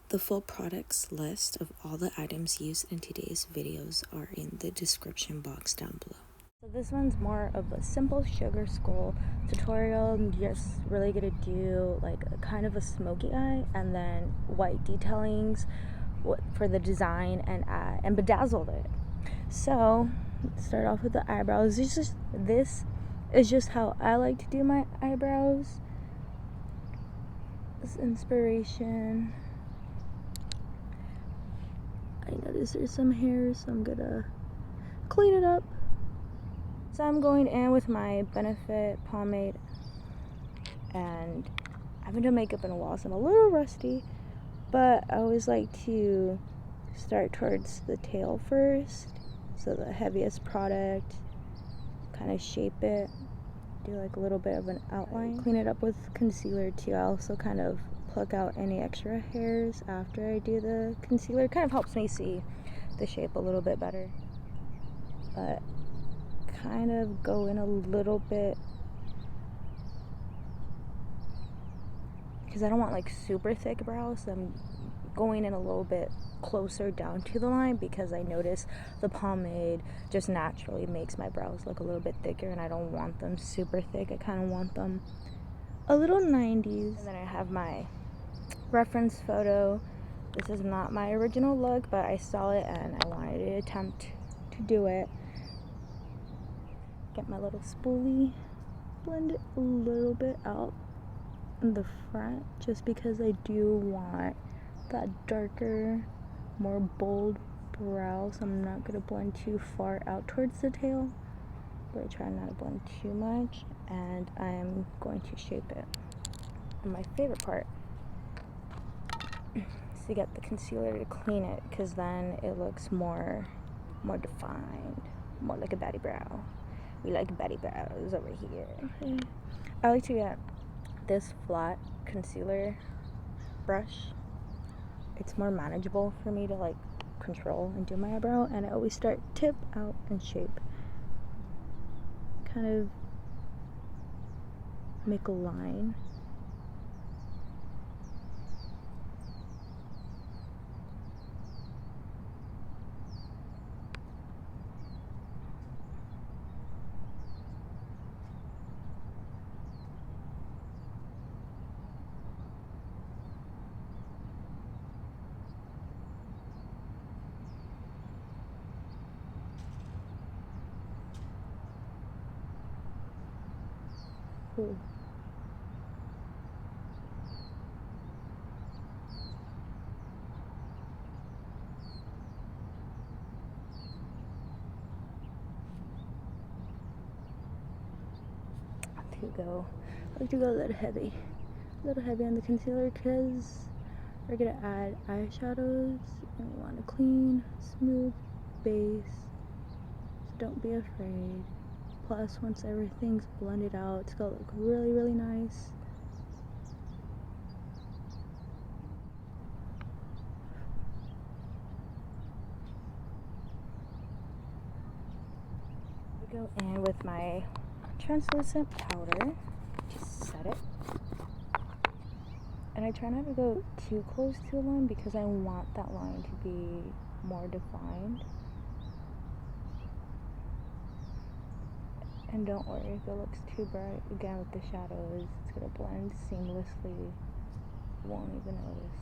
The full products list of all the items used in today's videos are in the description box down below. So this one's more of a simple sugar skull tutorial. I'm just really gonna do like a kind of a smoky eye and then white detailings for the design and bedazzled it. So let's start off with the eyebrows. This is just how I like to do my eyebrows. This inspiration. I noticed there's some hair, so I'm gonna clean it up. So I'm going in with my Benefit pomade, and I haven't done makeup in a while, so I'm a little rusty, but I always like to start towards the tail first, so the heaviest product, kind of shape it, do like a little bit of an outline. Clean it up with concealer too. I also kind of pluck out any extra hairs after I do the concealer. It kind of helps me see the shape a little bit better, but kind of go in a little bit because I don't want like super thick brows, so I'm going in a little bit closer down to the line because I notice the pomade just naturally makes my brows look a little bit thicker, and I don't want them super thick. I kind of want them a little 90s. And then I have my reference photo. This is not my original look, but I saw it and I wanted to attempt to do it. Get my little spoolie, blend it a little bit out in the front just because I do want that darker, more bold brow, so I'm not gonna blend too far out towards the tail, but I try not to blend too much, and I'm going to shape it. And my favorite part is to get the concealer to clean it, because then it looks more defined, more like a baddie brow. We like baddie brows over here. I like to get this flat concealer brush. It's more manageable for me to like control and do my eyebrow, and I always start tip out and shape. Kind of make a line. Ooh. I like to go a little heavy on the concealer because we're gonna add eyeshadows and we want a clean, smooth base, so don't be afraid. Plus, once everything's blended out, it's gonna look really, really nice. I go in with my translucent powder to set it, and I try not to go too close to the line because I want that line to be more defined. And don't worry if it looks too bright. Again, with the shadows, it's gonna blend seamlessly. You won't even notice.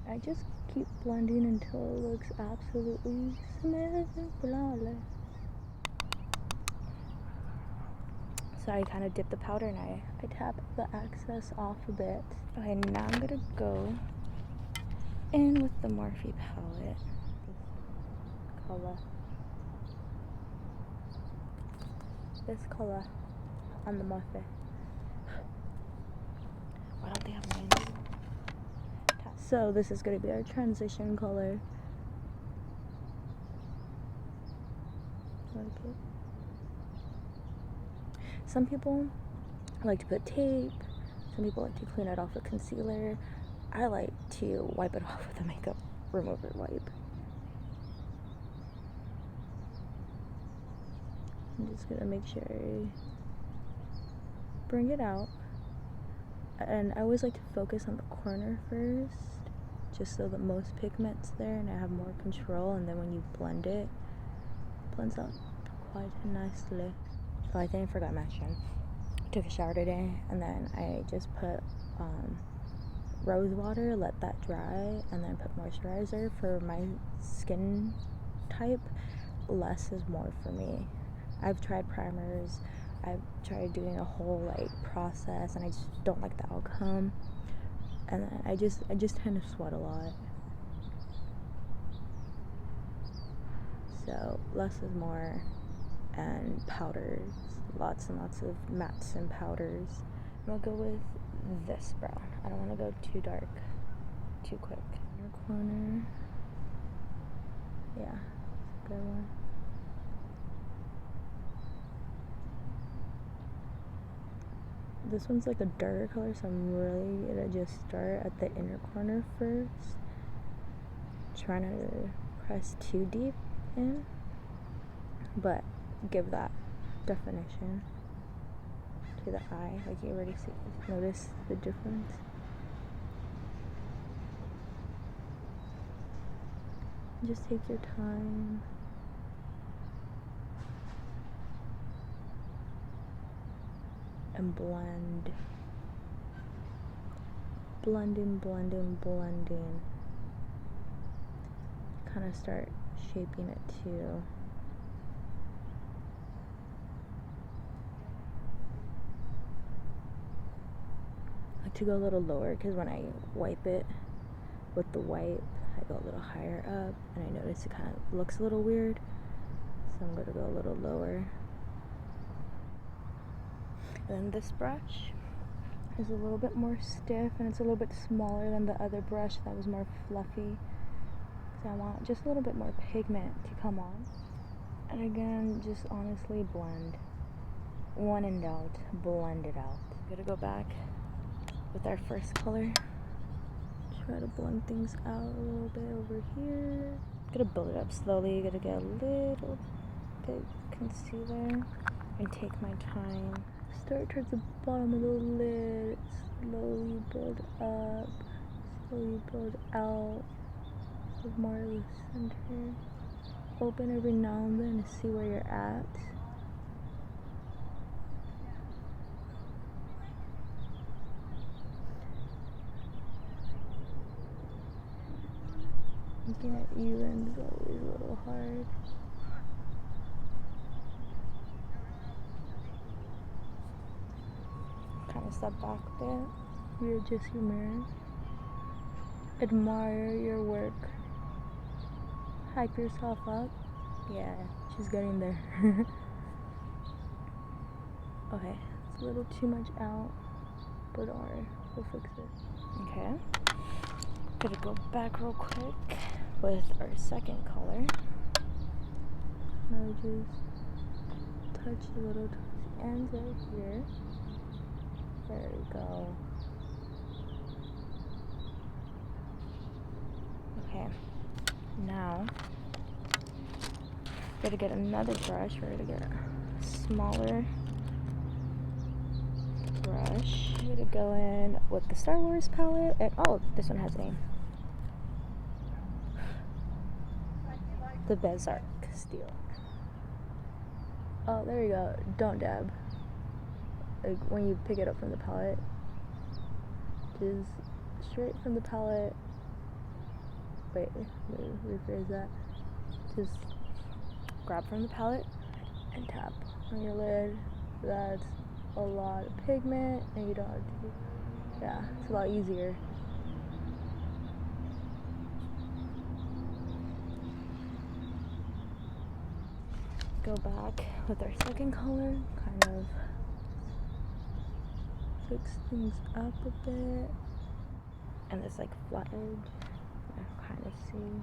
I just keep blending until it looks absolutely smooth and flawless. So I kind of dip the powder and I tap the excess off a bit. Okay, now I'm gonna go in with the Morphe palette. This color on the Morphe. Why don't they have names? So this is gonna be our transition color. Like it. Some people like to put tape. Some people like to clean it off with concealer. I like to wipe it off with a makeup remover wipe. I'm just gonna make sure I bring it out. And I always like to focus on the corner first, just so the most pigment's there and I have more control, and then when you blend it, blends out quite nicely. So I think I forgot to mention, I took a shower today, and then I just put rose water, let that dry, and then put moisturizer. For my skin type, less is more for me. I've tried primers, I've tried doing a whole like process, and I just don't like the outcome. And then I just tend to sweat a lot. So less is more. And powders, lots and lots of mattes and powders. I'll go with this brown. I don't want to go too dark too quick. Inner corner. Yeah, it's a good one. This one's like a darker color, so I'm really gonna just start at the inner corner first. Try not to press too deep in, but give that definition to the eye. Like you already see, notice the difference. Just take your time. And blend. Blending. Kind of start shaping it too. I like to go a little lower because when I wipe it with the wipe, I go a little higher up, and I notice it kind of looks a little weird, so I'm going to go a little lower. Then this brush is a little bit more stiff, and it's a little bit smaller than the other brush that was more fluffy. So I want just a little bit more pigment to come on. And again, just honestly blend. When in doubt, blend it out. Gonna go back with our first color. Try to blend things out a little bit over here. Gonna build it up slowly. Gonna get a little bit concealer and take my time. Start towards the bottom of the lid, slowly build up, slowly build out, with more of the center. Open every now and then to see where you're at. Looking at even is always a little hard. Kind of step back a bit, readjust your mirror, admire your work, hype yourself up. Yeah, she's getting there. Okay, it's a little too much out, but don't worry, we'll fix it. Okay, gonna go back real quick with our second color. Now just touch a little towards the ends right here. There we go. Okay, now we're gonna get another brush. We're gonna get a smaller brush. We're gonna go in with the Star Wars palette, and oh, this one has a name. The Berserk Steel. Oh, there you go. Don't dab. Like when you pick it up from the palette, just straight from the palette. Wait, rephrase that. Just grab from the palette and tap on your lid. That's a lot of pigment, and you don't have to. Yeah, it's a lot easier. Go back with our second color, kind of fix things up a bit, and this like flat edge, I kind of see.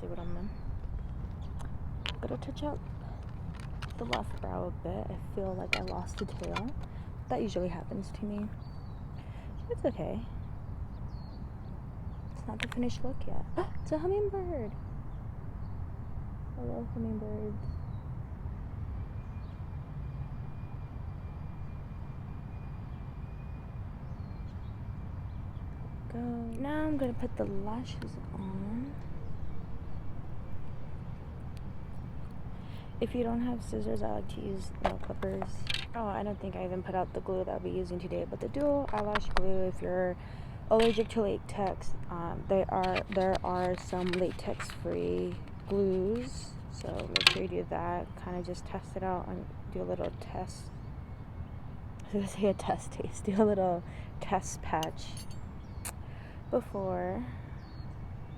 See what I'm in. Gonna touch up the left brow a bit. I feel like I lost a tail. That usually happens to me. It's okay. It's not the finished look yet. It's a hummingbird. I love hummingbirds. Go. Now I'm gonna put the lashes on. If you don't have scissors, I like to use nail clippers. Oh, I don't think I even put out the glue that I'll be using today, but the dual eyelash glue, if you're allergic to latex, there are some latex-free glues, so make sure you do that. Kind of just test it out and do a little test. I was gonna say a test taste. Do a little test patch before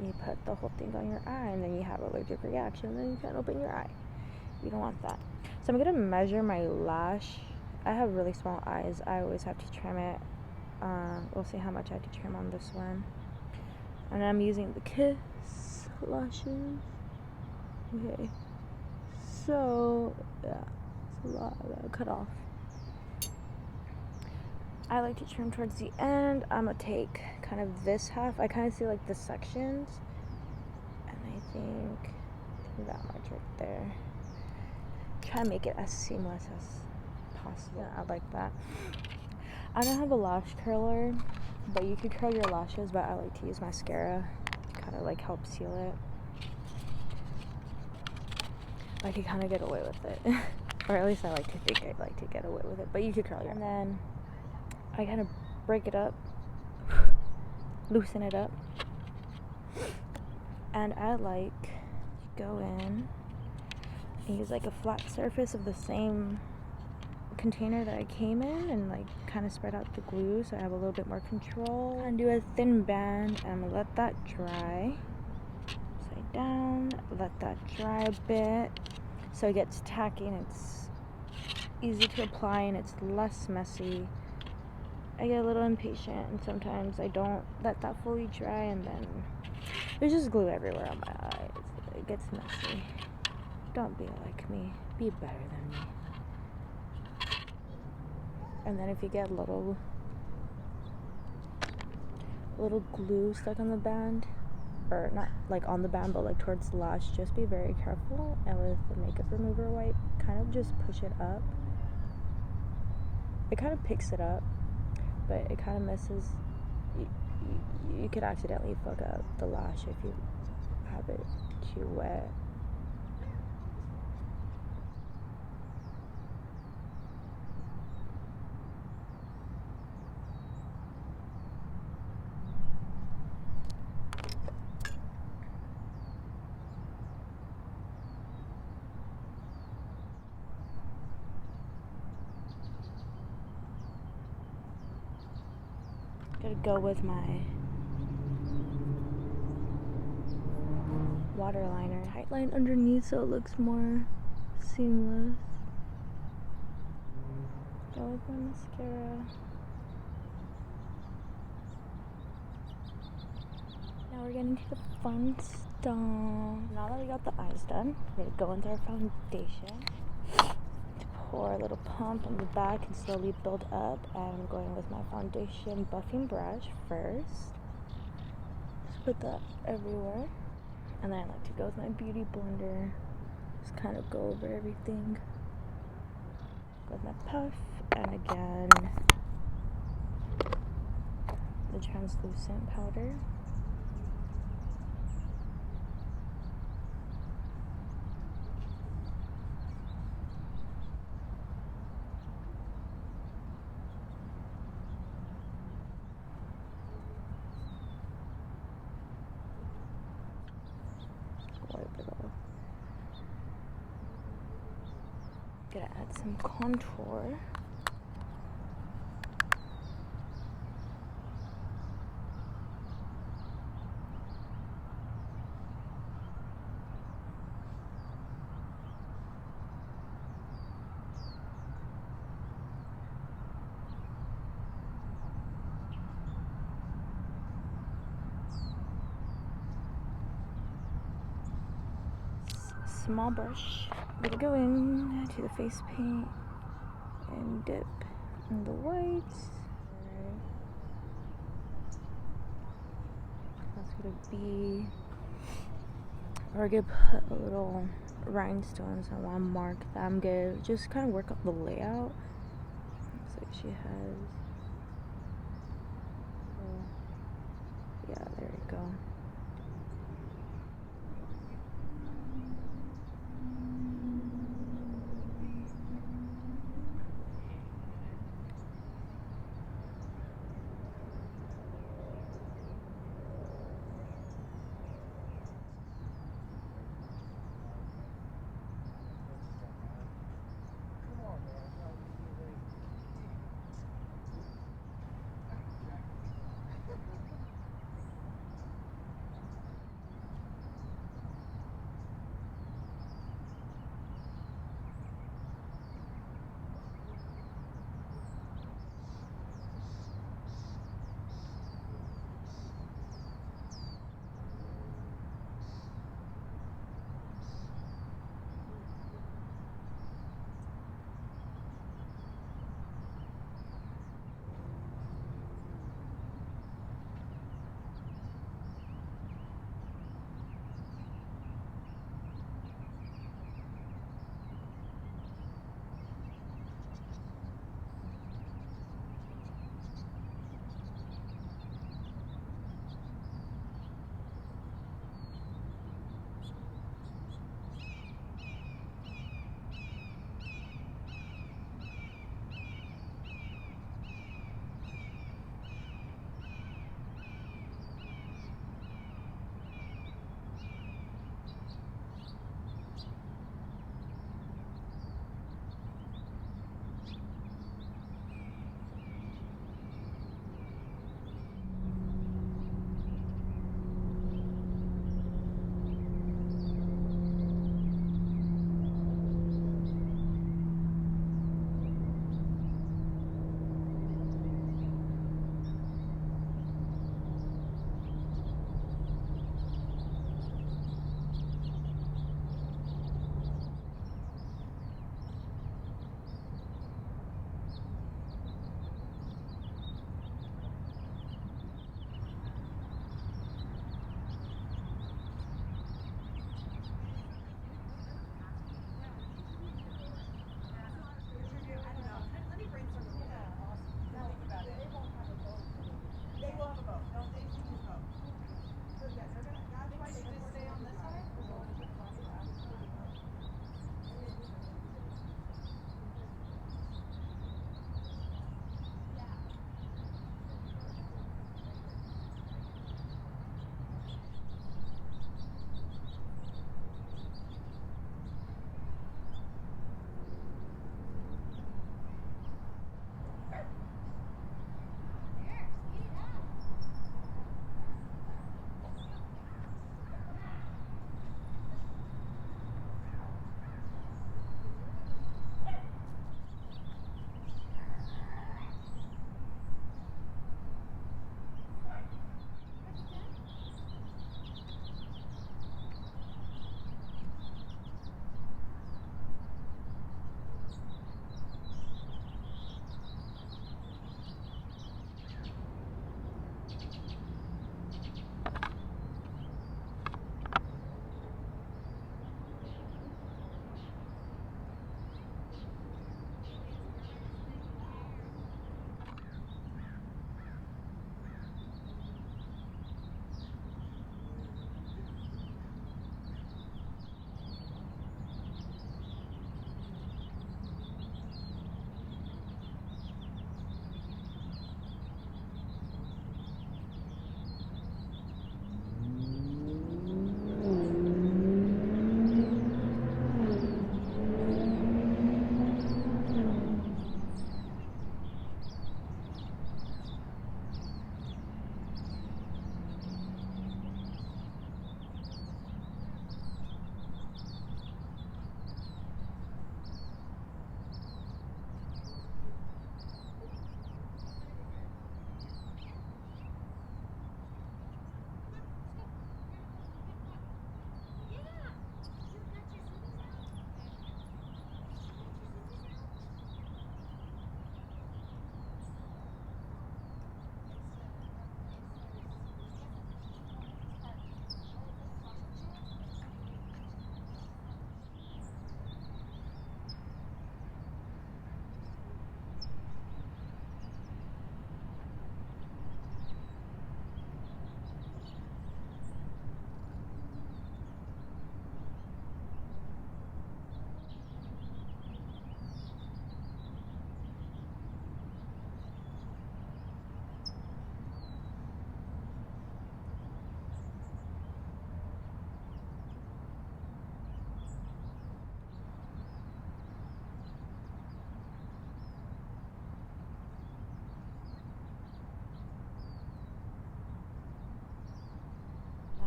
you put the whole thing on your eye, and then you have an allergic reaction, and then you can't open your eye. You don't want that. So I'm gonna measure my lash. I have really small eyes. I always have to trim it. We'll see how much I have to trim on this one. And I'm using the Kiss lashes. Okay. So yeah, it's a lot I gotta cut off. I like to trim towards the end. I'm gonna take kind of this half. I kind of see like the sections, and I think that much right there. Try to make it as seamless as possible. Yeah, I like that. I don't have a lash curler, but you could curl your lashes, but I like to use mascara to kind of like help seal it. I could kind of get away with it. Or at least I like to think I'd like to get away with it, but you could curl your. And then I kind of break it up, loosen it up, and I like to go in and use like a flat surface of the same container that I came in, and like kind of spread out the glue so I have a little bit more control. And do a thin band, and I'm gonna let that dry. Upside down, let that dry a bit so it gets tacky and it's easy to apply and it's less messy. I get a little impatient, and sometimes I don't let that fully dry, and then there's just glue everywhere on my eyes. It gets messy. Don't be like me. Be better than me. And then if you get little glue stuck on the band, or not like on the band, but like towards the lash, just be very careful. And with the makeup remover wipe, kind of just push it up. It kind of picks it up, but it kind of messes. You could accidentally fuck up the lash if you have it too wet. Gonna go with my water liner. Tight line underneath so it looks more seamless. Go with my mascara. Now we're getting to the fun stuff. Now that we got the eyes done, we're gonna go into our foundation. Pour a little pump on the back and slowly build up. And I'm going with my foundation buffing brush first. Just put that everywhere. And then I like to go with my beauty blender. Just kind of go over everything. Go with my puff. And again, the translucent powder. Wipe it off. Gonna add some contour. Small brush. I'm gonna go in to the face paint and dip in the whites. That's gonna be, or I could put a little rhinestones. I want to mark that I'm gonna just kind of work up the layout. Looks like she has, yeah, there we go.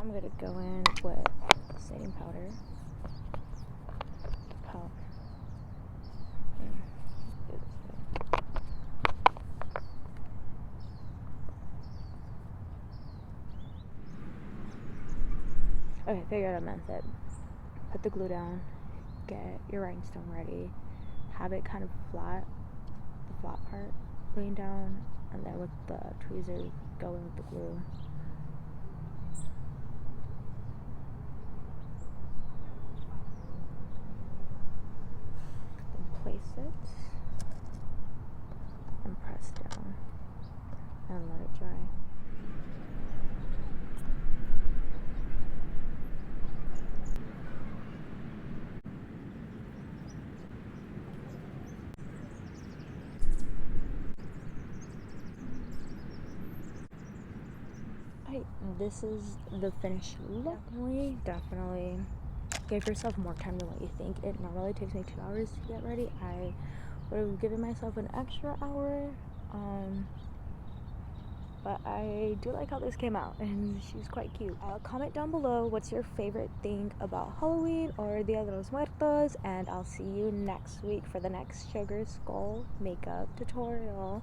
I'm gonna go in with setting powder. Okay, figured out a method. Put the glue down, get your rhinestone ready, have it kind of flat, the flat part laying down, and then with the tweezers going with the glue. Then place it and press down and let it dry. This is the finished look. Definitely give yourself more time than what you think. It normally takes me 2 hours to get ready. I would have given myself an extra hour, but I do like how this came out, and she's quite cute. Comment down below what's your favorite thing about Halloween or Dia de los Muertos, and I'll see you next week for the next sugar skull makeup tutorial.